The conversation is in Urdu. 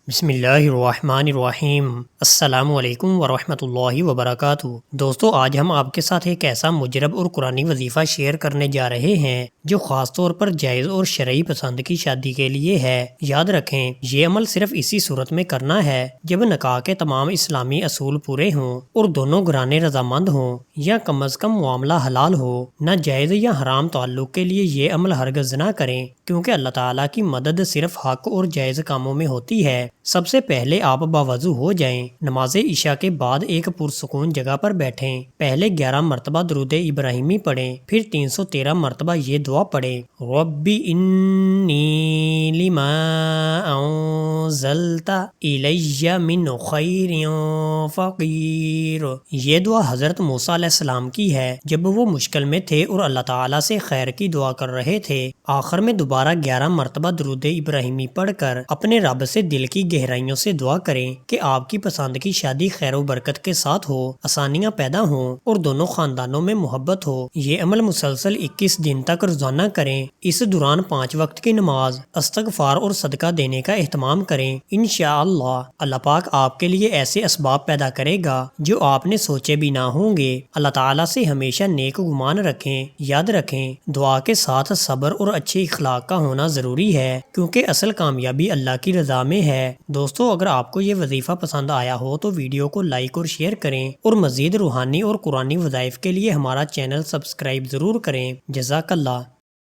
بسم اللہ الرحمن الرحیم۔ السلام علیکم ورحمۃ اللہ وبرکاتہ۔ دوستو، آج ہم آپ کے ساتھ ایک ایسا مجرب اور قرآنی وظیفہ شیئر کرنے جا رہے ہیں جو خاص طور پر جائز اور شرعی پسند کی شادی کے لیے ہے۔ یاد رکھیں، یہ عمل صرف اسی صورت میں کرنا ہے جب نکاح کے تمام اسلامی اصول پورے ہوں اور دونوں گھرانے رضامند ہوں، یا کم از کم معاملہ حلال ہو۔ نہ جائز یا حرام تعلق کے لیے یہ عمل ہرگز نہ کریں، کیونکہ اللہ تعالیٰ کی مدد صرف حق اور جائز کاموں میں ہوتی ہے۔ سب سے پہلے آپ باوضو ہو جائیں، نماز عشاء کے بعد ایک پرسکون جگہ پر بیٹھیں۔ پہلے 11 مرتبہ درود ابراہیمی پڑھیں، پھر 313 مرتبہ یہ دعا پڑھیں: رب انی لما انزلت الی من خیر فقیر۔ یہ دعا حضرت موسیٰ علیہ السلام کی ہے جب وہ مشکل میں تھے اور اللہ تعالیٰ سے خیر کی دعا کر رہے تھے۔ آخر میں دوبارہ 11 مرتبہ درود ابراہیمی پڑھ کر اپنے رب سے دل کی گہرائیوں سے دعا کریں کہ آپ کی پسند کی شادی خیر و برکت کے ساتھ ہو، آسانیاں پیدا ہوں اور دونوں خاندانوں میں محبت ہو۔ یہ عمل مسلسل 21 دن تک روزانہ کریں۔ اس دوران 5 وقت کی نماز، استغفار اور صدقہ دینے کا اہتمام کریں۔ انشاءاللہ اللہ پاک آپ کے لیے ایسے اسباب پیدا کرے گا جو آپ نے سوچے بھی نہ ہوں گے۔ اللہ تعالیٰ سے ہمیشہ نیک گمان رکھیں۔ یاد رکھیں، دعا کے ساتھ صبر اور اچھے اخلاق کا ہونا ضروری ہے، کیونکہ اصل کامیابی اللہ کی رضا میں ہے۔ دوستو، اگر آپ کو یہ وظیفہ پسند آیا ہو تو ویڈیو کو لائک اور شیئر کریں، اور مزید روحانی اور قرآنی وظائف کے لیے ہمارا چینل سبسکرائب ضرور کریں۔ جزاک اللہ۔